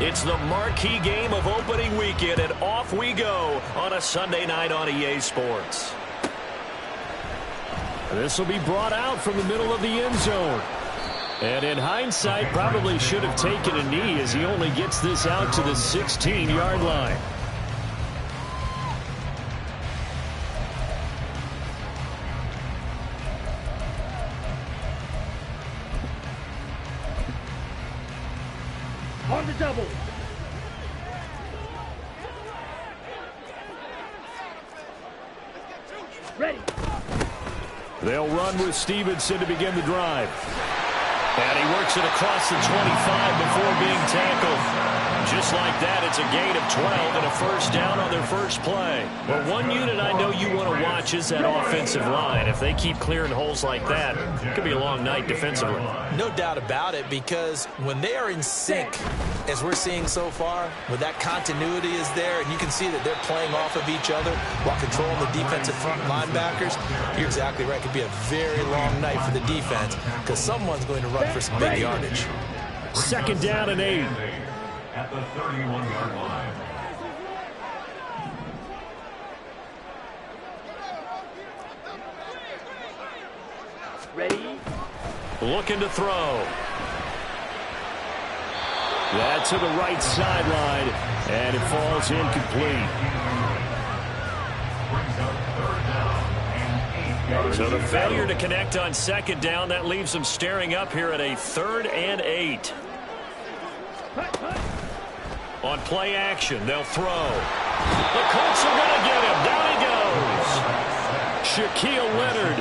It's the marquee game of opening weekend, and off we go on a Sunday night on EA Sports. This will be brought out from the middle of the end zone. And in hindsight, probably should have taken a knee as he only gets this out to the 16-yard line. On the double. Ready. They'll run with Stevenson to begin the drive. And he works it across the 25 before being tackled. Just like that, it's a gain of 12 and a first down on their first play. Well, one unit I know you want to watch is that offensive line. If they keep clearing holes like that, it could be a long night defensively. No doubt about it, because when they are in sync, as we're seeing so far, when that continuity is there, and you can see that they're playing off of each other while controlling the defensive front linebackers, you're exactly right. It could be a very long night for the defense because someone's going to run for some big yardage. Second down and 8. At the 31-yard line. Ready. Looking to throw. That to the right sideline, and it falls incomplete. So the failure to connect on second down, that leaves them staring up here at a 3rd and 8. On play action, they'll throw. The Colts are going to get him. Down he goes. Shaquille Leonard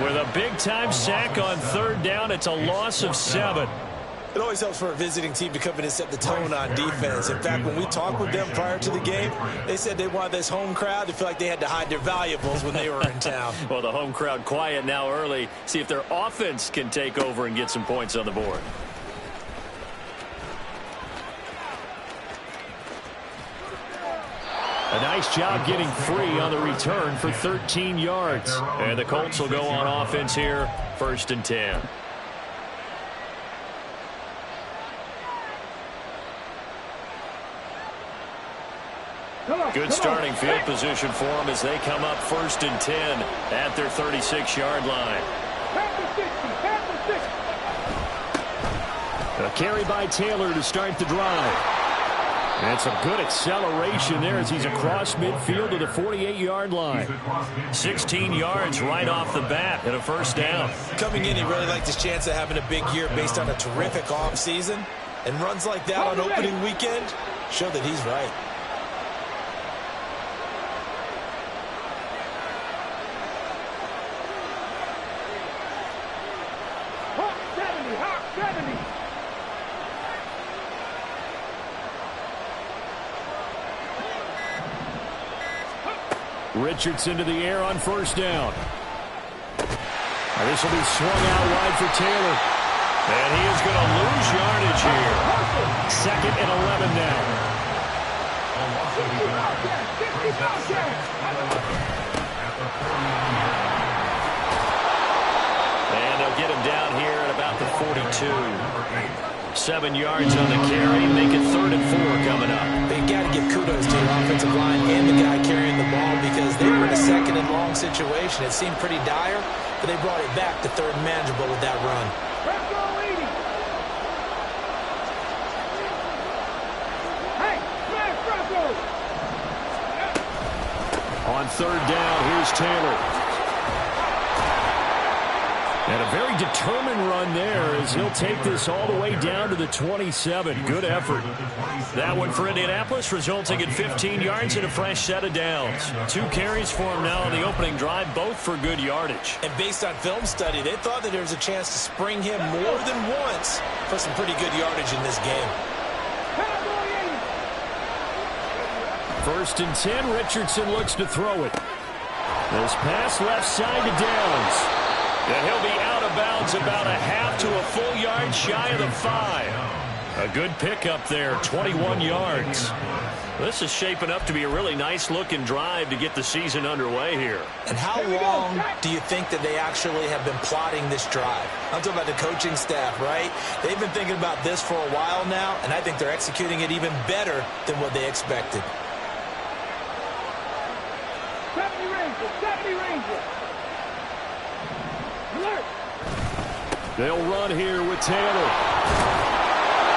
with a big-time sack on 3rd down. It's a loss of 7. It always helps for a visiting team to come in and set the tone on defense. In fact, when we talked with them prior to the game, they said they wanted this home crowd to feel like they had to hide their valuables when they were in town. Well, the home crowd quiet now early. See if their offense can take over and get some points on the board. A nice job getting free on the return for 13 yards. And the Colts will go on offense here, 1st and 10. Good starting field position for them as they come up 1st and 10 at their 36-yard line. A carry by Taylor to start the drive. And some good acceleration there as he's across midfield to the 48-yard line. 16 yards right off the bat and a first down. Coming in, he really liked his chance of having a big year based on a terrific offseason. And runs like that on opening weekend show that he's right. Richardson to the air on 1st down. This will be swung out wide for Taylor. And he is going to lose yardage here. 2nd and 11 now. And they'll get him down here at about the 42. 7 yards on the carry. Make it 3rd and 4 coming up. They got to give kudos to the offensive line and the guy carrying the ball because they were in a 2nd and long situation. It seemed pretty dire, but they brought it back to 3rd and manageable with that run. On 3rd down, here's Taylor. And a very determined run there as he'll take this all the way down to the 27. Good effort. That one for Indianapolis, resulting in 15 yards and a fresh set of downs. 2 carries for him now on the opening drive, both for good yardage. And based on film study, they thought that there was a chance to spring him more than once for some pretty good yardage in this game. 1st and 10, Richardson looks to throw it. This pass left side to Downs. And he'll be out of bounds about a half to a full yard shy of the 5. A good pickup there, 21 yards. This is shaping up to be a really nice-looking drive to get the season underway here. And how long do you think that they actually have been plotting this drive? I'm talking about the coaching staff, right? They've been thinking about this for a while now, and I think they're executing it even better than what they expected. 70 Rangers, 70 Rangers. Alert. They'll run here with Taylor.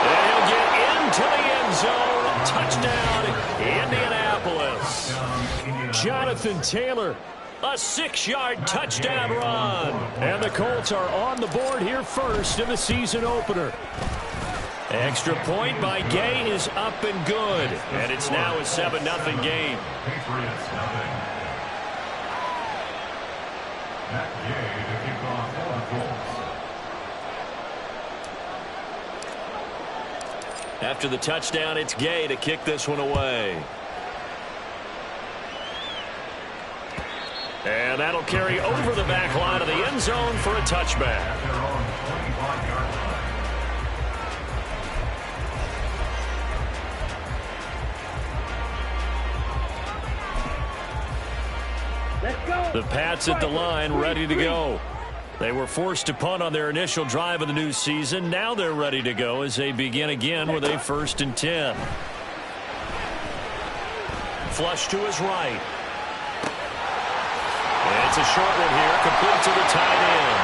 And he'll get into the end zone. Touchdown, Indianapolis. Jonathan Taylor, a 6-yard touchdown run. And the Colts are on the board here first in the season opener. Extra point by Gay is up and good. And it's now a 7-0 game. Patriots nothing. Matt Gay to kick off for the Colts. After the touchdown, it's Gay to kick this one away. And that'll carry over the back line of the end zone for a touchback. At their own 25-yard line. Let's go. The Pats at the line, ready to go. They were forced to punt on their initial drive of the new season. Now they're ready to go as they begin again with a 1st and 10. Flush to his right. It's a short one here, complete to the tight end.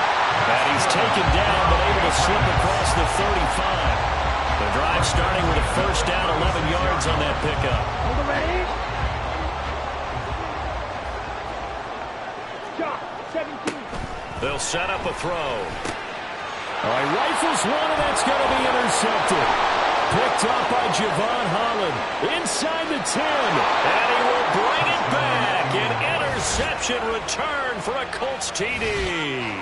And he's taken down, but able to slip across the 35. The drive starting with a 1st down, 11 yards on that pickup. Hold the ready. Shot, 17. They'll set up a throw. All right, rifles one, and that's going to be intercepted. Picked up by Javon Holland. Inside the 10. And he will bring it back. An interception return for a Colts TD.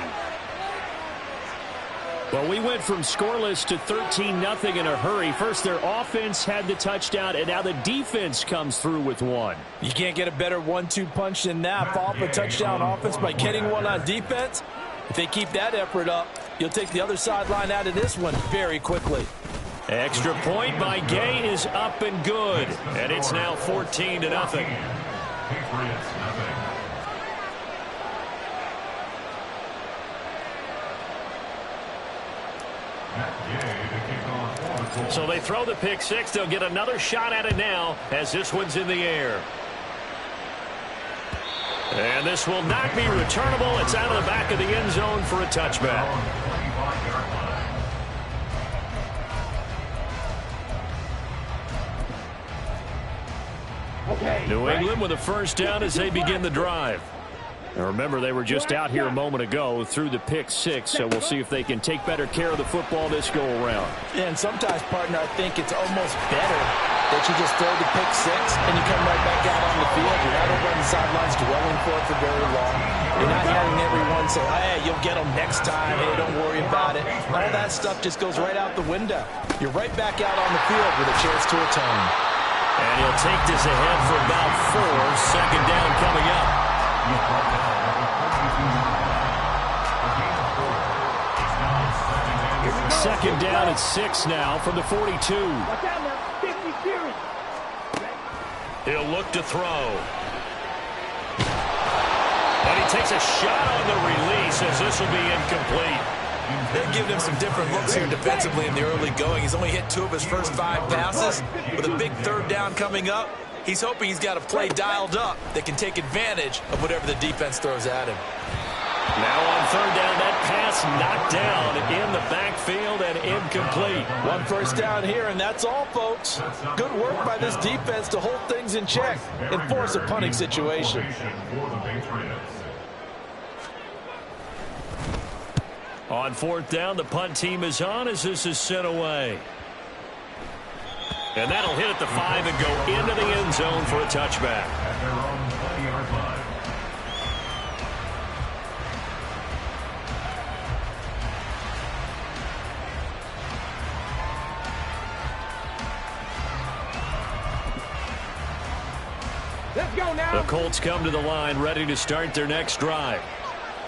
Well, we went from scoreless to 13-0 in a hurry. First, their offense had the touchdown, and now the defense comes through with one. You can't get a better 1-2 punch than that. Follow up a touchdown offense by getting one on defense. If they keep that effort up, you'll take the other sideline out of this one very quickly. Extra point by Gay is up and good. And it's now 14-0. Patriots nothing. So they throw the pick six. They'll get another shot at it now as this one's in the air. And this will not be returnable. It's out of the back of the end zone for a touchback. New England with a 1st down as they begin the drive. And remember, they were just out here a moment ago through the pick six, so we'll see if they can take better care of the football this go around. Yeah, and sometimes, partner, I think it's almost better that you just throw the pick six and you come right back out on the field. You're not over on the sidelines dwelling for it for very long. You're not hearing everyone say, hey, you'll get them next time. Hey, don't worry about it. All that stuff just goes right out the window. You're right back out on the field with a chance to atone. And he'll take this ahead for about 4. 2nd down coming up. 2nd down at 6 now from the 42. Watch out now. 50 series. He'll look to throw. And he takes a shot on the release as this will be incomplete. They're giving him some different looks here defensively in the early going. He's only hit 2 of his first 5 passes. With a big 3rd down coming up, he's hoping he's got a play dialed up that can take advantage of whatever the defense throws at him. Now on 3rd down, that pass knocked down in the backfield and incomplete. 1 1st down here, and that's all, folks. Good work by this defense to hold things in check and force a punting situation. On 4th down, the punt team is on as this is sent away. And that'll hit at the 5 and go into the end zone for a touchback. At their own 20-yard line. Let's go now. The Colts come to the line ready to start their next drive.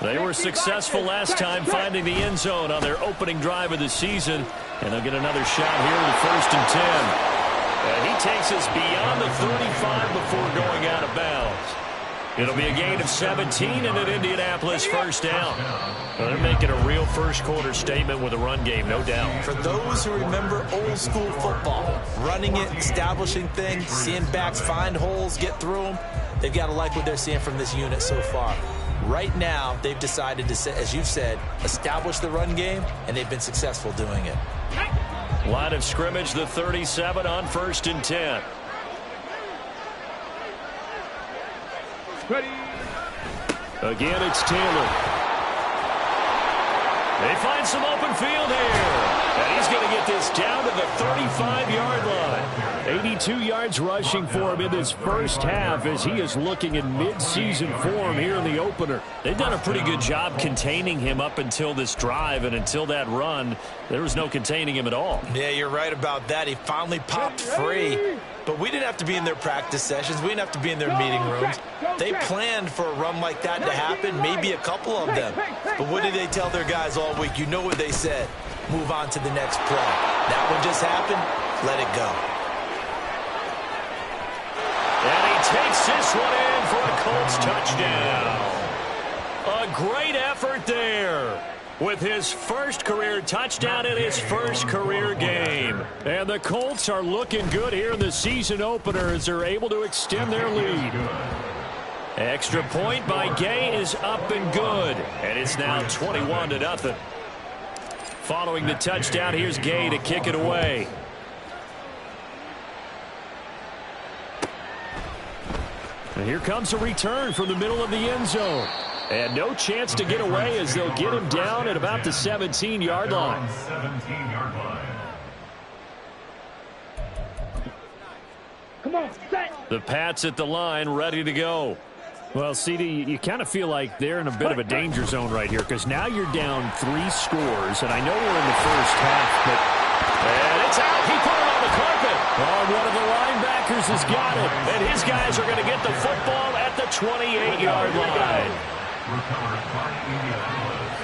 They were successful last time finding the end zone on their opening drive of the season, and they'll get another shot here with 1st and 10. And he takes us beyond the 35 before going out of bounds. It'll be a gain of 17 and an Indianapolis first down. Well, they're making a real first-quarter statement with a run game, no doubt. For those who remember old-school football, running it, establishing things, seeing backs find holes, get through them, they've got to like what they're seeing from this unit so far. Right now, they've decided to, as you said, establish the run game, and they've been successful doing it. Line of scrimmage, the 37 on 1st and 10. Ready. Again, it's Taylor. They find some open field here. And he's going to get this down to the 35-yard line. 82 yards rushing for him in this first half as he is looking in mid-season form here in the opener. They've done a pretty good job containing him up until this drive, and until that run, there was no containing him at all. Yeah, you're right about that. He finally popped free. But we didn't have to be in their practice sessions. We didn't have to be in their meeting rooms. They planned for a run like that to happen, maybe a couple of them. But what did they tell their guys all week? You know what they said. Move on to the next play. That one just happened. Let it go. And he takes this one in for a Colts touchdown. A great effort there with his first career touchdown in his first career game. And the Colts are looking good here in the season opener as they're able to extend their lead. Extra point by Gay is up and good. And it's now 21-0. Following the touchdown, here's Gay to kick it away. And here comes a return from the middle of the end zone. And no chance to get away as they'll get him down at about the 17-yard line. 17-yard line. Come on, set. The Pats at the line, ready to go. Well, CD, you kind of feel like they're in a bit of a danger zone right here because now you're down 3 scores, and I know we're in the first half, but... And it's out. He put it on the carpet. Oh, one of the linebackers has got it, and his guys are going to get the football at the 28-yard line. Recovered by Indianapolis.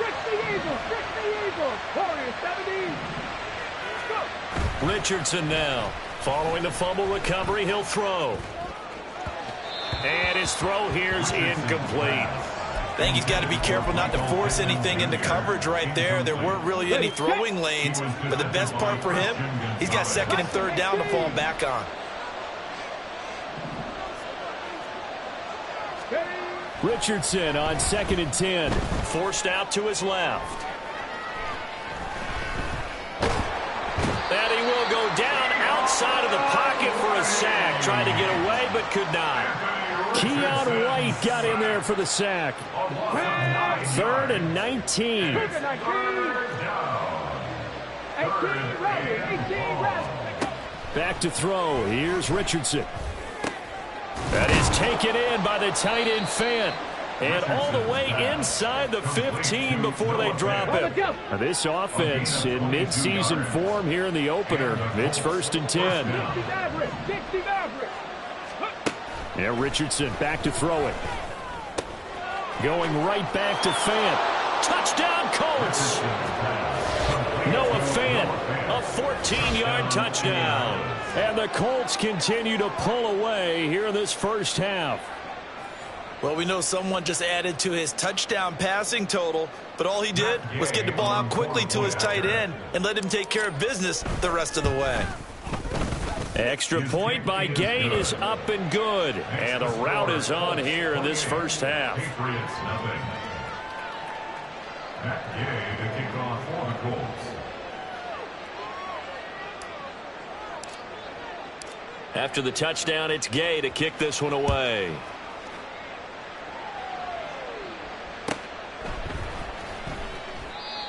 60 Eagles, 60 Eagles. Warriors, 70. Go. Richardson now. Following the fumble recovery, he'll throw. And his throw here's incomplete. I think he's got to be careful not to force anything into coverage right there. There weren't really any throwing lanes, but the best part for him, he's got 2nd and 3rd down to fall back on. Richardson on 2nd and 10. Forced out to his left. And he will go down outside of the pocket for a sack. Tried to get away, but could not. Keon White got in there for the sack. 3rd and 19. 18 Back to throw. Here's Richardson. That is taken in by the tight end Fant. And all the way inside the 15 before they drop him. Now this offense in mid-season form here in the opener. It's 1st and 10. Yeah, Richardson back to throw it. Going right back to Fant. Touchdown Colts. Noah Fant, a 14-yard touchdown. And the Colts continue to pull away here in this first half. Well, we know someone just added to his touchdown passing total, but all he did was get the ball out quickly to his tight end and let him take care of business the rest of the way. Extra point by Gay is up and good. And a rout is on here in this first half. Patriots, nothing. Matt Gay to kick off for the Colts. After the touchdown, it's Gay to kick this one away.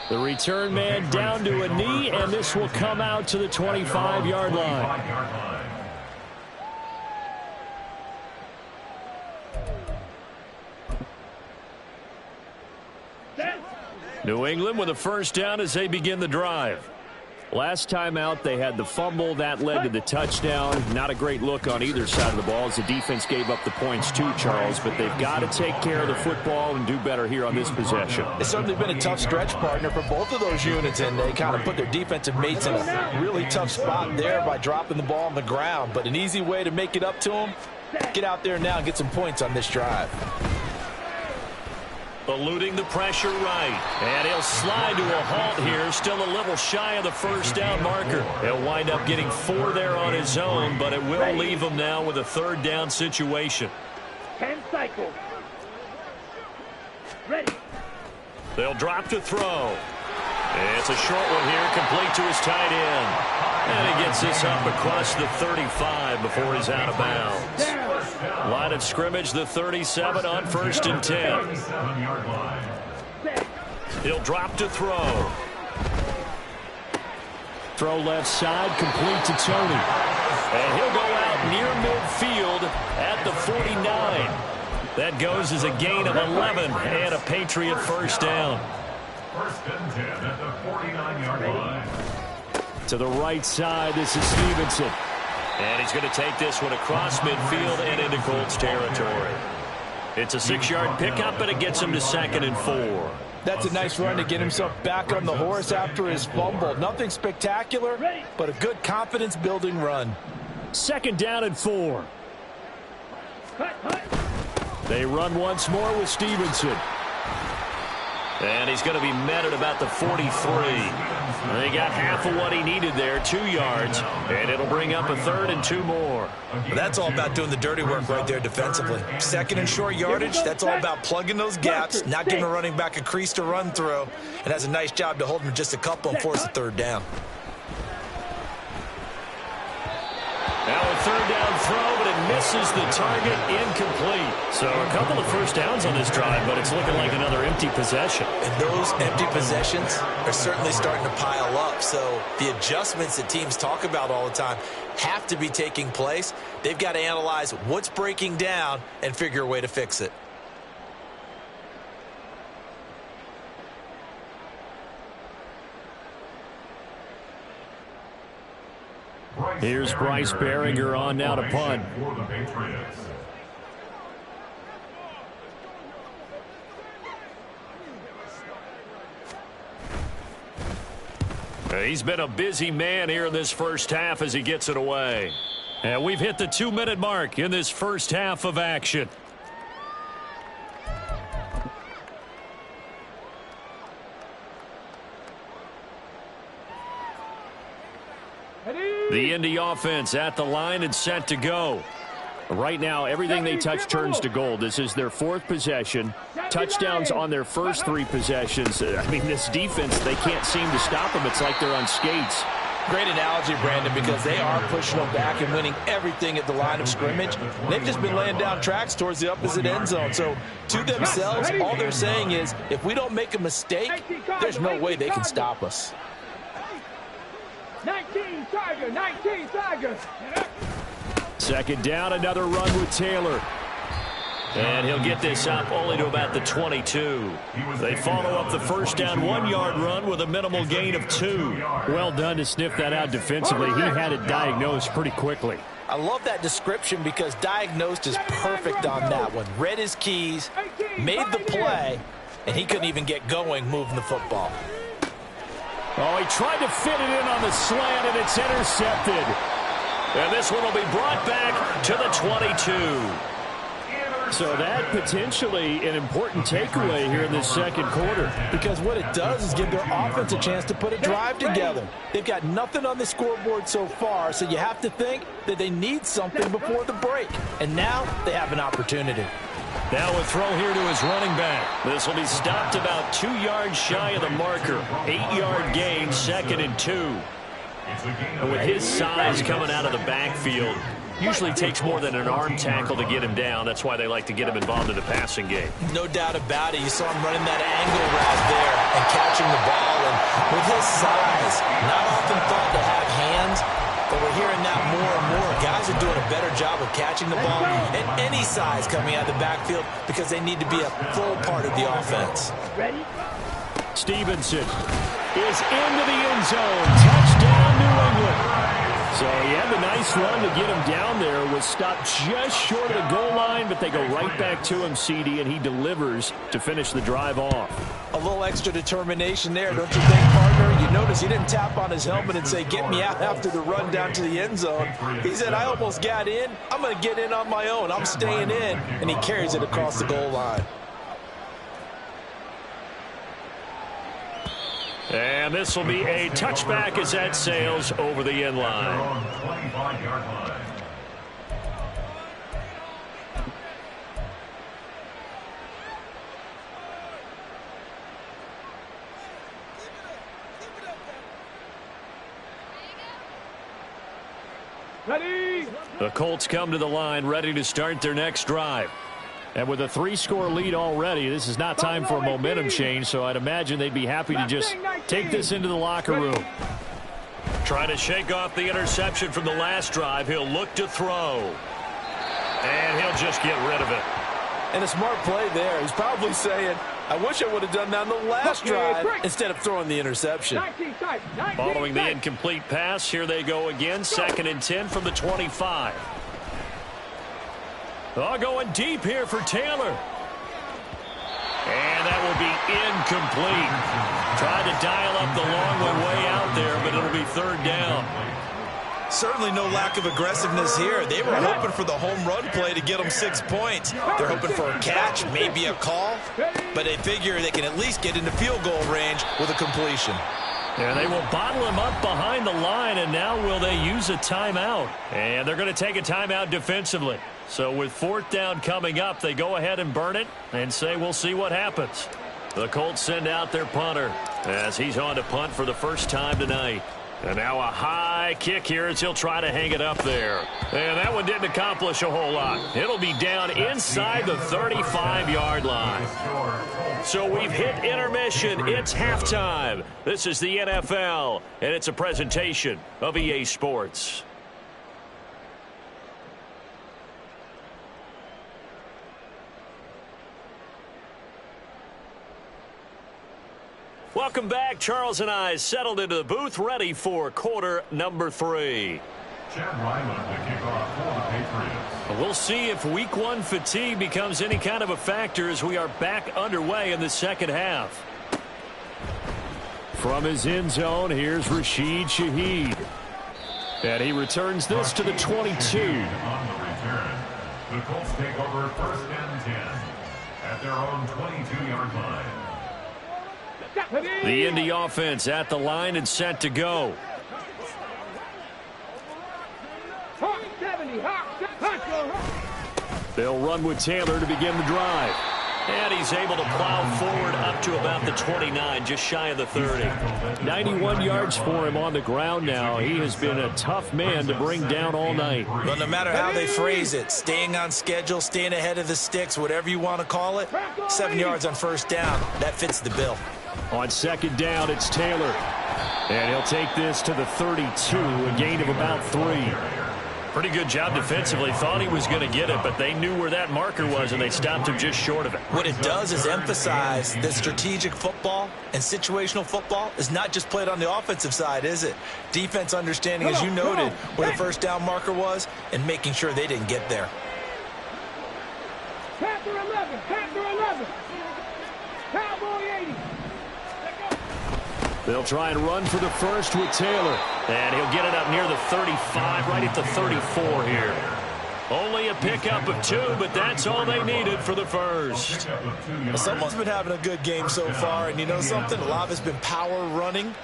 The return man down to a knee, and this will come out to the 25-yard line. New England with a first down as they begin the drive. Last time out, they had the fumble. That led to the touchdown. Not a great look on either side of the ball as the defense gave up the points too, Charles. But they've got to take care of the football and do better here on this possession. It's certainly been a tough stretch, partner, for both of those units, and they kind of put their defensive mates in a really tough spot there by dropping the ball on the ground. But an easy way to make it up to them, get out there now and get some points on this drive. Eluding the pressure right. And he'll slide to a halt here. Still a little shy of the first down marker. He'll wind up getting 4 there on his own, but it will leave him now with a 3rd down situation. 10 cycles. Ready. They'll drop to throw. It's a short one here, complete to his tight end. And he gets this up across the 35 before he's out of bounds. Line of scrimmage, the 37 on 1st and 10. He'll drop to throw. Throw left side, complete to Tony. And he'll go out near midfield at the 49. That goes as a gain of 11 and a Patriot 1st down. 1st and 10 at the 49-yard line. To the right side, this is Stevenson. And he's going to take this one across midfield and into Colts territory. It's a 6-yard pickup, and it gets him to 2nd and 4. That's a nice run to get himself back on the horse after his fumble. Nothing spectacular, but a good confidence-building run. 2nd down and 4. They run once more with Stevenson. And he's going to be met at about the 43. They got half of what he needed there, 2 yards, and it'll bring up a 3rd and 2 more. That's all about doing the dirty work right there defensively. 2nd and short yardage, that's all about plugging those gaps, not giving a running back a crease to run through, and has a nice job to hold him just a couple and force a 3rd down. Now a 3rd down throw, but it misses the target, incomplete. So a couple of 1st downs on this drive, but it's looking like another empty possession. And those empty possessions are certainly starting to pile up. So the adjustments that teams talk about all the time have to be taking place. They've got to analyze what's breaking down and figure a way to fix it. Here's Bryce Baringer on now to punt. He's been a busy man here in this first half as he gets it away. And we've hit the 2-minute mark in this first half of action. The Indy offense at the line and set to go. Right now, everything they touch turns to gold. This is their 4th possession. Touchdowns on their first 3 possessions. I mean, this defense, they can't seem to stop them. It's like they're on skates. Great analogy, Brandon, because they are pushing them back and winning everything at the line of scrimmage. They've just been laying down tracks towards the opposite end zone. So to themselves, all they're saying is, if we don't make a mistake, there's no way they can stop us. 19 Tiger, 19 Tiger. 2nd down, another run with Taylor. And he'll get this up only to about the 22. They follow up the 1st down 1-yard run with a minimal gain of 2. Well done to sniff that out defensively. He had it diagnosed pretty quickly. I love that description because diagnosed is perfect on that one. Read his keys, made the play, and he couldn't even get going moving the football. Oh, he tried to fit it in on the slant, and it's intercepted. And this one will be brought back to the 22. So that potentially an important takeaway here in this 2nd quarter. Because what it does is give their offense a chance to put a drive together. They've got nothing on the scoreboard so far, so you have to think that they need something before the break. And now they have an opportunity. Now a throw here to his running back. This will be stopped about 2 yards shy of the marker. 8-yard gain, 2nd and 2. And with his size coming out of the backfield, usually takes more than an arm tackle to get him down. That's why they like to get him involved in the passing game. No doubt about it. You saw him running that angle route there and catching the ball. And with his size, not often thought to have hands, but we're hearing that more and more. Guys are doing a better job of catching the ball at any size coming out of the backfield because they need to be a full part of the offense. Ready? Stevenson. is into the end zone. Touchdown, New England. So he had the nice run to get him down there. Was stopped just short of the goal line, but they go right back to him, CD, and he delivers to finish the drive off. A little extra determination there, don't you think, partner? You notice he didn't tap on his helmet and say, get me out after the run down to the end zone. He said, I almost got in. I'm going to get in on my own. I'm staying in. And he carries it across the goal line. And this will be a touchback as that sails over the end line. 25-yard line. Ready? The Colts come to the line ready to start their next drive. And with a 3-score lead already, this is not time for a momentum change, so I'd imagine they'd be happy to just take this into the locker room. Trying to shake off the interception from the last drive. He'll look to throw. And he'll just get rid of it. And a smart play there. He's probably saying, I wish I would have done that on the last drive instead of throwing the interception. Following the incomplete pass, here they go again. 2nd and 10 from the 25. Going deep here for Taylor. And that will be incomplete. Tried to dial up the long way out there, but it'll be 3rd down. Certainly no lack of aggressiveness here. They were hoping for the home run play to get them 6 points. They're hoping for a catch, maybe a call, but they figure they can at least get into field goal range with a completion. And they will bottle him up behind the line, and now will they use a timeout? And they're going to take a timeout defensively. So with 4th down coming up, they go ahead and burn it and say we'll see what happens. The Colts send out their punter as he's on to punt for the first time tonight. And now a high kick here as he'll try to hang it up there. And that one didn't accomplish a whole lot. It'll be down inside the 35-yard line. So we've hit intermission. It's halftime. This is the NFL, and it's a presentation of EA Sports. Welcome back. Charles and I settled into the booth, ready for quarter number 3. Chad Ryland to kick off for the Patriots. We'll see if week 1 fatigue becomes any kind of a factor as we are back underway in the second half. From his end zone, here's Rashid Shaheed. And he returns this to the 22. On the return, the Colts take over 1st and 10 at their own 22-yard line. The Indy offense at the line and set to go. They'll run with Taylor to begin the drive. And he's able to plow forward up to about the 29, just shy of the 30. 91 yards for him on the ground now. He has been a tough man to bring down all night. Well, no matter how they phrase it, staying on schedule, staying ahead of the sticks, whatever you want to call it, 7 yards on 1st down, that fits the bill. On 2nd down, it's Taylor. And he'll take this to the 32, a gain of about 3. Pretty good job defensively. Thought he was going to get it, but they knew where that marker was, and they stopped him just short of it. What it does is emphasize that strategic football and situational football is not just played on the offensive side, is it? Defense understanding, as you noted, where the 1st down marker was and making sure they didn't get there. Panther 11, Panther 11. Cowboy 80. They'll try and run for the first with Taylor. And he'll get it up near the 35, right at the 34 here. Only a pickup of 2, but that's all they needed for the first. Someone's been having a good game so far, and you know something? A lot of it's been power running.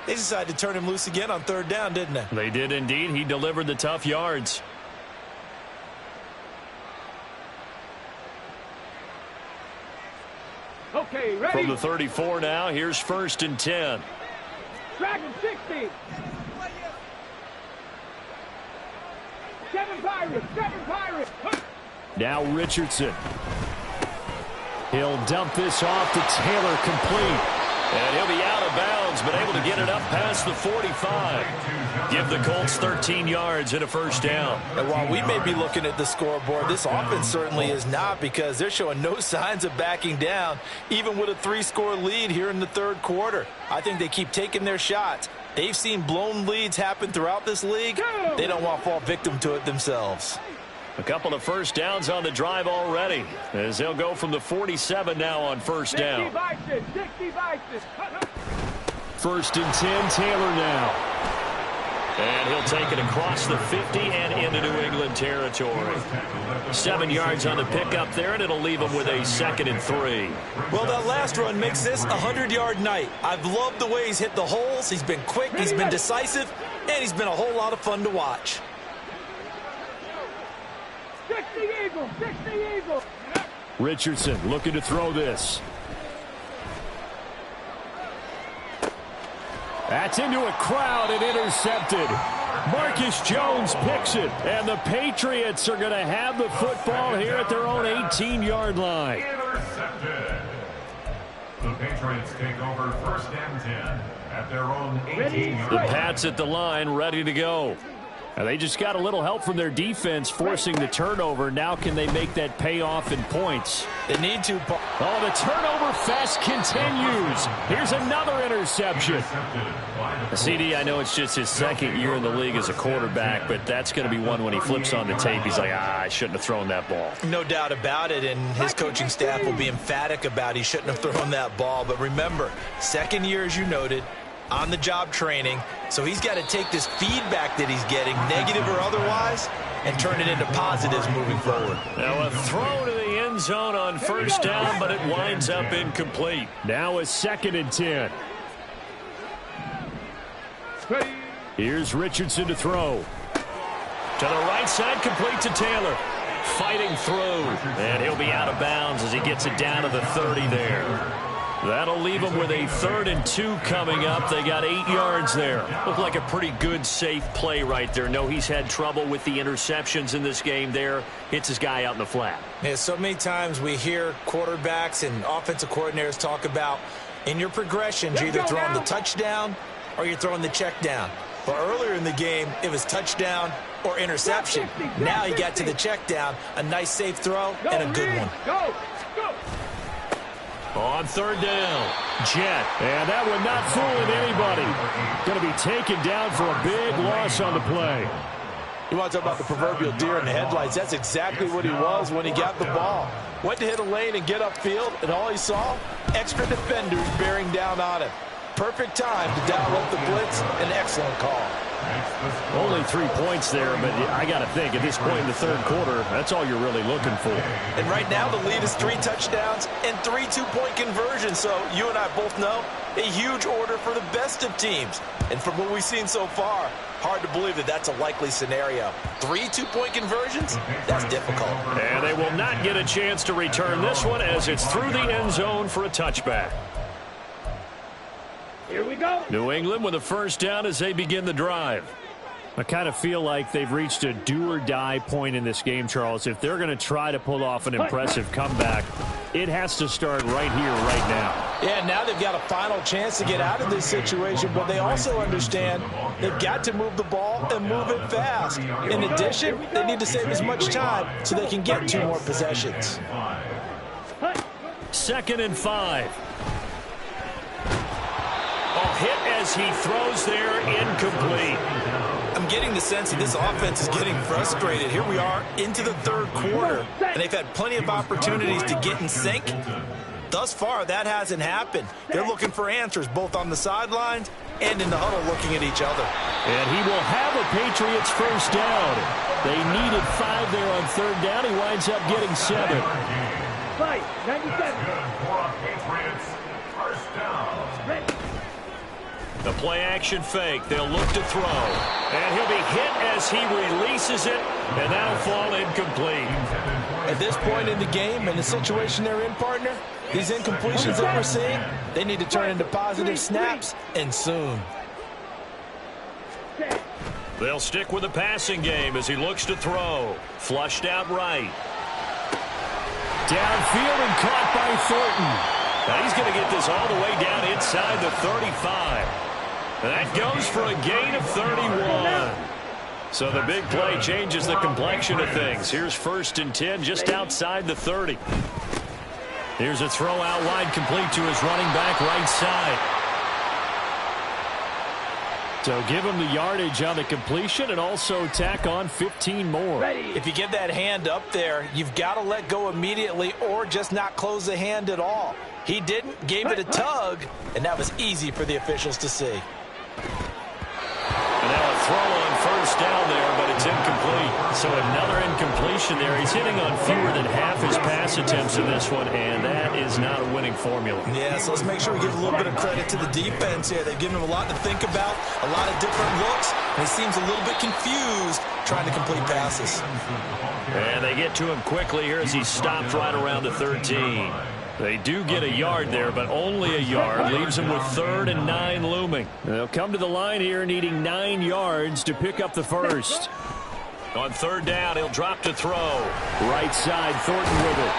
They decided to turn him loose again on 3rd down, didn't they? They did indeed. He delivered the tough yards. Okay, ready? From the 34 now, here's 1st and 10. Dragon 60. 7 Pirates, 7 Pirates. Now Richardson. He'll dump this off to Taylor, complete. And he'll be out of bounds, but able to get it up past the 45. Give the Colts 13 yards and a first down. And while we may be looking at the scoreboard, this offense certainly is not, because they're showing no signs of backing down, even with a 3-score lead here in the third quarter. I think they keep taking their shots. They've seen blown leads happen throughout this league. They don't want to fall victim to it themselves. A couple of first downs on the drive already, as they'll go from the 47 now on first down. 60 Vikings. First and 10, Taylor now. And he'll take it across the 50 and into New England territory. 7 yards on the pickup there, and it'll leave him with a 2nd and 3. Well, that last run makes this a 100-yard night. I've loved the way he's hit the holes. He's been quick, he's been decisive, and he's been a whole lot of fun to watch. 60 Eagles, 60 Eagles. Richardson looking to throw this. That's into a crowd and intercepted. Marcus Jones picks it, and the Patriots are going to have the football here at their own 18-yard line. Intercepted. The Patriots take over first and 10 at their own 18-yard The line. Pats at the line, ready to go. And they just got a little help from their defense forcing the turnover. Now can they make that pay off in points? They need to. Oh, the turnover fest continues. Here's another interception. CD, I know it's just his 2nd year in the league as a quarterback, but that's going to be one when he flips on the tape. He's like, I shouldn't have thrown that ball. No doubt about it, and his coaching staff will be emphatic about he shouldn't have thrown that ball. But remember, 2nd year, as you noted, on-the-job training, so he's got to take this feedback that he's getting, negative or otherwise, and turn it into positives moving forward. Now a throw to the end zone on first down, but it winds up incomplete. Now a 2nd and 10. Here's Richardson to throw. To the right side, complete to Taylor. Fighting through, and he'll be out of bounds as he gets it down to the 30 there. That'll leave them with a 3rd and 2 coming up. They got 8 yards there. Looked like a pretty good, safe play right there. No, he's had trouble with the interceptions in this game there. Hits his guy out in the flat. Yeah, so many times we hear quarterbacks and offensive coordinators talk about in your progressions, you're either throwing the touchdown or you're throwing the check down. But earlier in the game, it was touchdown or interception. Now he got to the check down, a nice safe throw, and a good one. Go. On 3rd down, Jet. And that one not fooling anybody. Going to be taken down for a big loss on the play. You want to talk about the proverbial deer in the headlights? That's exactly what he was when he got the ball. Went to hit a lane and get upfield, and all he saw, extra defenders bearing down on him. Perfect time to dial up the blitz. An excellent call. Only 3 points there, but I got to think at this point in the third quarter, that's all you're really looking for. And right now the lead is 3 touchdowns and 3 two-point conversions. So you and I both know a huge order for the best of teams. And from what we've seen so far, hard to believe that that's a likely scenario. 3 two-point conversions? That's difficult. And they will not get a chance to return this one as it's through the end zone for a touchback. Here we go. New England with a first down as they begin the drive. I kind of feel like they've reached a do-or-die point in this game, Charles. If they're going to try to pull off an impressive comeback, it has to start right here, right now. Yeah, now they've got a final chance to get out of this situation, but they also understand they've got to move the ball and move it fast. In addition, they need to save as much time so they can get 2 more possessions. 2nd and 5. Hit as he throws there, incomplete. I'm getting the sense that this offense is getting frustrated. Here we are into the third quarter, and they've had plenty of opportunities to get in sync. Thus far, that hasn't happened. They're looking for answers both on the sidelines and in the huddle looking at each other. And he will have a Patriots first down. They needed 5 there on 3rd down. He winds up getting 7. Fight, 97. For a Patriots first down. The play-action fake. They'll look to throw. And he'll be hit as he releases it, and that'll fall incomplete. At this point in the game and the situation they're in, partner, these incompletions that we're seeing, they need to turn into positive snaps, and soon. They'll stick with the passing game as he looks to throw. Flushed out right. Downfield and caught by Thornton. Now he's going to get this all the way down inside the 35. That goes for a gain of 31. So the big play changes the complexion of things. Here's 1st and 10 just outside the 30. Here's a throw out wide, complete to his running back right side. So give him the yardage on the completion and also tack on 15 more. If you give that hand up there, you've got to let go immediately or just not close the hand at all. He didn't, gave it a tug, and that was easy for the officials to see. And now a throw on 1st down there, but it's incomplete. So another incompletion there. He's hitting on fewer than half his pass attempts in this one, and that is not a winning formula. Yeah, so let's make sure we give a little bit of credit to the defense here. They've given him a lot to think about, a lot of different looks, and he seems a little bit confused trying to complete passes. And they get to him quickly here as he stopped right around the 13. They do get a yard there, but only a yard. Leaves him with 3rd and 9 looming. They'll come to the line here needing 9 yards to pick up the first. On 3rd down, he'll drop to throw. Right side, Thornton with it.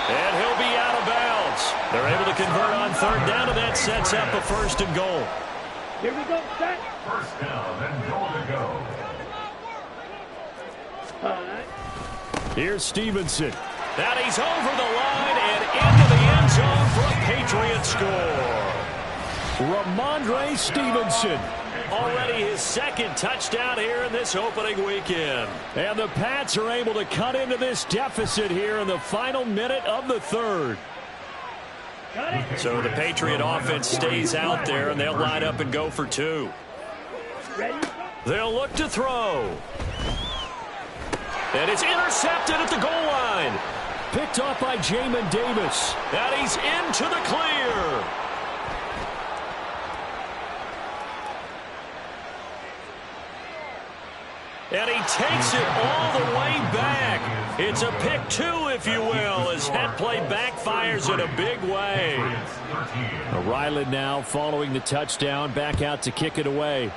And he'll be out of bounds. They're able to convert on 3rd down, and that sets up a 1st and goal. Here we go, set. 1st down and goal to go. Here's Stevenson. Now he's over the line and into the end zone for a Patriot score. Ramondre Stevenson. Already his 2nd touchdown here in this opening weekend. And the Pats are able to cut into this deficit here in the final minute of the 3rd. So the Patriot offense stays out there, and they'll line up and go for 2. They'll look to throw. And it's intercepted at the goal line. Picked off by Jamin Davis. And he's into the clear. And he takes it all the way back. It's a pick 2, if you will, as that play backfires in a big way. Ryland now following the touchdown, back out to kick it away.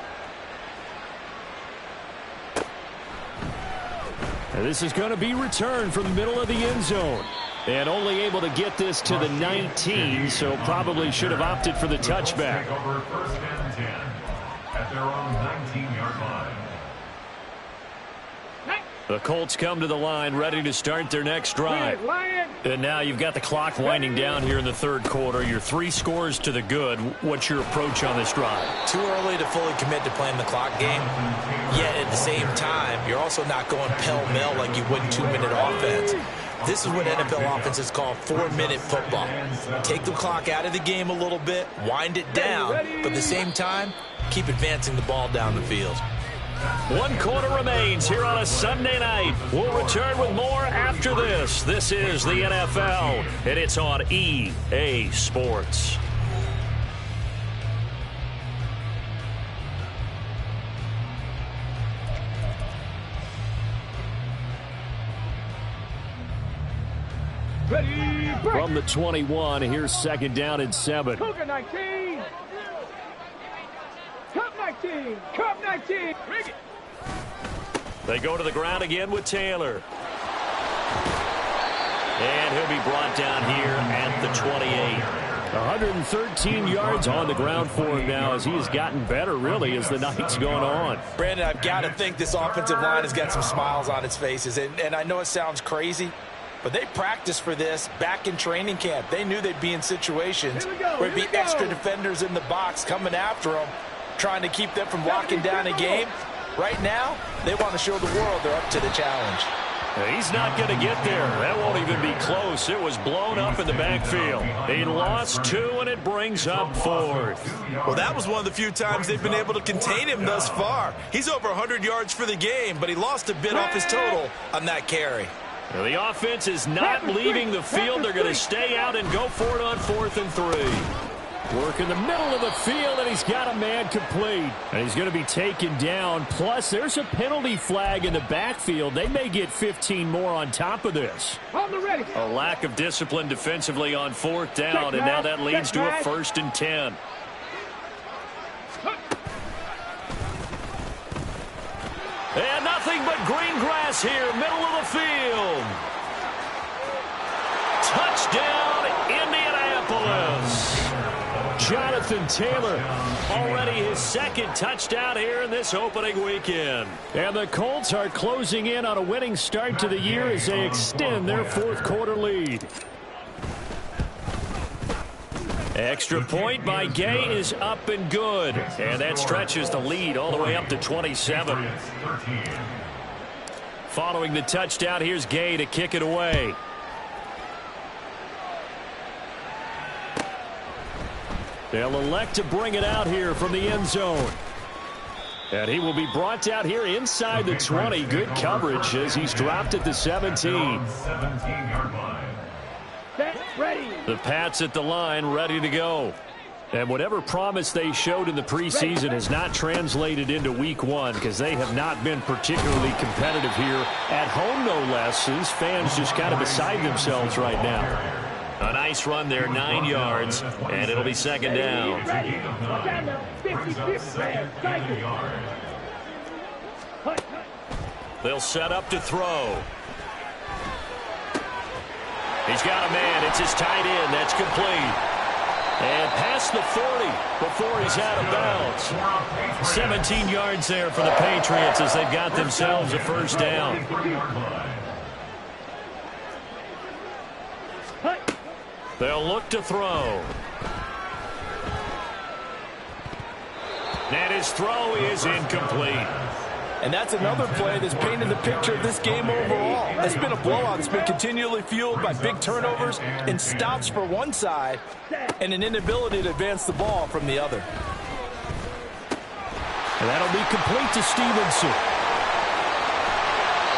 And this is going to be returned from the middle of the end zone. And only able to get this to the 19, so probably should have opted for the touchback. Over 1st and 10 at their own 19-yard line. The Colts come to the line ready to start their next drive. And now you've got the clock winding down here in the 3rd quarter. You're 3 scores to the good. What's your approach on this drive? Too early to fully commit to playing the clock game. Yet at the same time, you're also not going pell-mell like you would in 2-minute offense. This is what NFL offenses call 4-minute football. Take the clock out of the game a little bit, wind it down, but at the same time, keep advancing the ball down the field. 1 quarter remains here on a Sunday night. We'll return with more after this. This is the NFL, and it's on EA Sports. Ready, break. From the 21, here's 2nd down and 7. Cougar 19. Cup 19. Cup 19. Bring it. They go to the ground again with Taylor. And he'll be brought down here at the 28. 113 yards on the ground for him now as he has gotten better, really, as the night's gone on. Brandon, I've got to think this offensive line has got some smiles on its faces. And I know it sounds crazy, but they practiced for this back in training camp. They knew they'd be in situations where there'd be extra defenders in the box coming after them, trying to keep them from locking down a game. Right now, they want to show the world they're up to the challenge. He's not going to get there. That won't even be close. It was blown up in the backfield. He lost 2, and it brings up 4th. Well, that was one of the few times they've been able to contain him thus far. He's over 100 yards for the game, but he lost a bit off his total on that carry. Now, the offense is not leaving the field. They're going to stay out and go for it on 4th and 3. Work in the middle of the field, and he's got a man complete. And he's going to be taken down. Plus, there's a penalty flag in the backfield. They may get 15 more on top of this. On the ready. A lack of discipline defensively on 4th down, and now that leads to a 1st and 10. And nothing but green grass here, middle of the field. Touchdown, Indianapolis. Jonathan Taylor, already his second touchdown here in this opening weekend. And the Colts are closing in on a winning start to the year as they extend their fourth quarter lead. Extra point by Gay is up and good. And that stretches the lead all the way up to 27. Following the touchdown, here's Gay to kick it away. They'll elect to bring it out here from the end zone. And he will be brought out here inside the 20. Good coverage as he's dropped at the 17. Ready. The Pats at the line, ready to go. And whatever promise they showed in the preseason has not translated into week one because they have not been particularly competitive here at home, no less. These fans just kind of beside themselves right now. A nice run there, 9 yards, and it'll be second down. They'll set up to throw. He's got a man. It's his tight end. That's complete. And past the 40 before he's out of bounds. 17 yards there for the Patriots as they've got themselves a first down. They'll look to throw. And his throw is incomplete. And that's another play that's painted the picture of this game overall. It's been a blowout. It's been continually fueled by big turnovers and stops for one side and an inability to advance the ball from the other. And that'll be complete to Stevenson.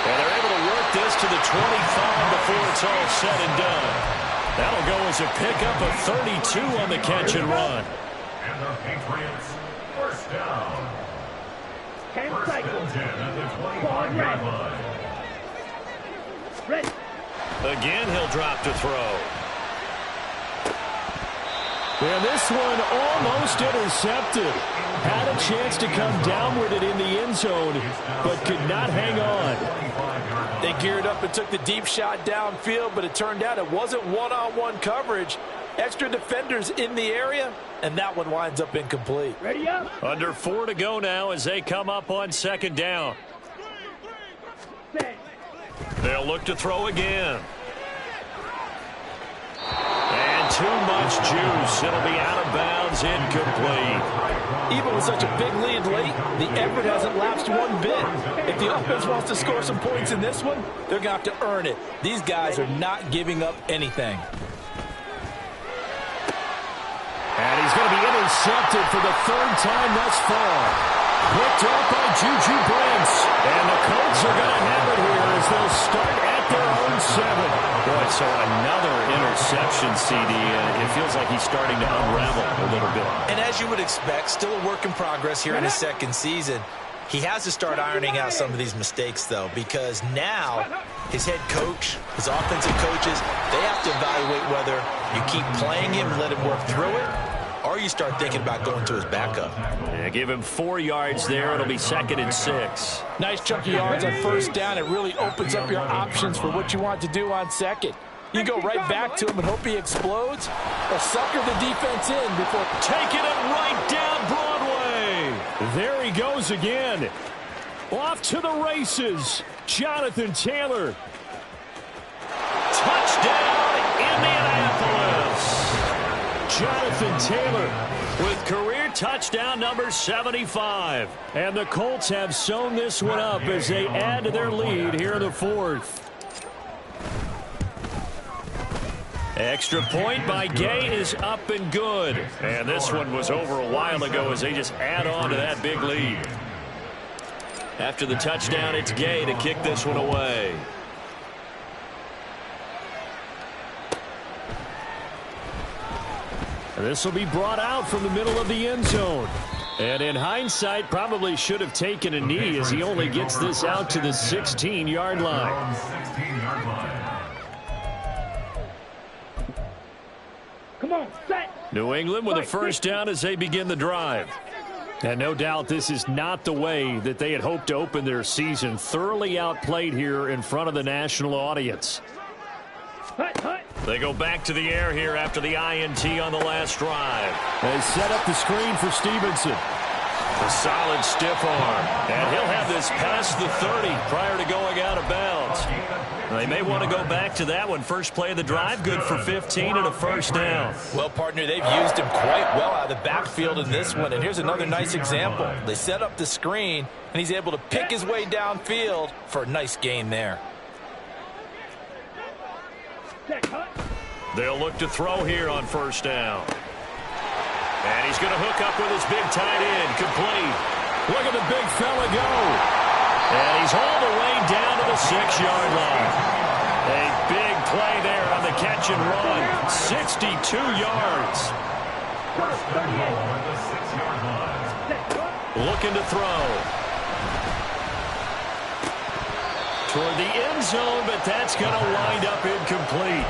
And they're able to work this to the 25 before it's all said and done. That'll go as a pickup of 32 on the catch and run. And the Patriots first down. First and 10 at the 25-yard line. Ready. Again, he'll drop to throw. And this one almost intercepted. Had a chance to come down with it in the end zone, but could not hang on. They geared up and took the deep shot downfield, but it turned out it wasn't one-on-one coverage. Extra defenders in the area, and that one winds up incomplete. Ready up. Under 4 to go now as they come up on second down. Set. They'll look to throw again. And too much juice. It'll be out of bounds, incomplete. Even with such a big lead late, the effort hasn't lapsed one bit. If the offense wants to score some points in this one, they're going to have to earn it. These guys are not giving up anything. And he's going to be intercepted for the third time thus far. Picked up by Juju Brents. And the Colts are going to have it here as they'll start at their own 7. Boy, so another interception, CD. It feels like he's starting to unravel a little bit. And as you would expect, still a work in progress here in his second season. He has to start ironing out some of these mistakes, though, because now his head coach, his offensive coaches, they have to evaluate whether you keep playing him and let him work through it, or you start thinking about going to his backup. Yeah, give him 4 yards there. It'll be second and 6. Nice chunky yards on first down. It really opens up your options for what you want to do on second. You go right back to him and hope he explodes, or sucker the defense in before taking it right down Broadway. There he goes again. Off to the races. Jonathan Taylor. Touchdown, Indianapolis. Jonathan Taylor with career touchdown number 75. And the Colts have sewn this one up as they add to their lead here in the fourth. Extra point by Gay is up and good. And this one was over a while ago as they just add on to that big lead. After the touchdown, it's Gay to kick this one away. And this will be brought out from the middle of the end zone. And in hindsight, probably should have taken a knee as he only gets this out to the 16-yard line. 16-yard line. Come on, set. New England with a first down as they begin the drive. And no doubt this is not the way that they had hoped to open their season. Thoroughly outplayed here in front of the national audience. Hut, hut. They go back to the air here after the INT on the last drive. They set up the screen for Stevenson. A solid stiff arm. And he'll have this past the 30 prior to going out of bounds. They may want to go back to that one. First play of the drive, good for 15 and a first down. Well, partner, they've used him quite well out of the backfield in this one. And here's another nice example. They set up the screen, and he's able to pick his way downfield for a nice gain there. They'll look to throw here on first down. And he's going to hook up with his big tight end. Complete. Look at the big fella go. And he's all the way down to the 6-yard line. A big play there on the catch and run. 62 yards. Looking to throw. Toward the end zone, but that's going to wind up incomplete.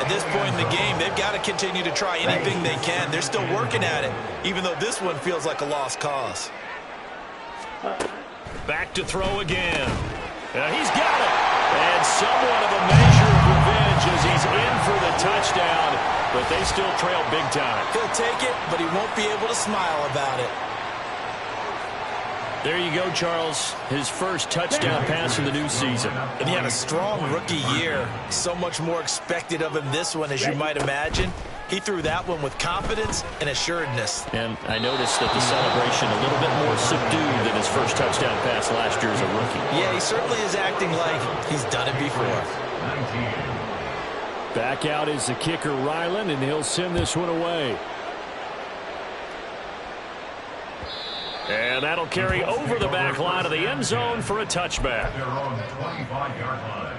At this point in the game, they've got to continue to try anything they can. They're still working at it, even though this one feels like a lost cause. Back to throw again. He's got it. And somewhat of a measure of revenge as he's in for the touchdown, but they still trail big time. He'll take it, but he won't be able to smile about it. There you go, Charles. His first touchdown pass of the new season. And he had a strong rookie year. So much more expected of him this one, as you might imagine. He threw that one with confidence and assuredness. And I noticed that the celebration a little bit more subdued than his first touchdown pass last year as a rookie. Yeah, he certainly is acting like he's done it before. Back out is the kicker, Ryland, and he'll send this one away. And that'll carry over the back line of the end zone for a touchback. Their own 25-yard line.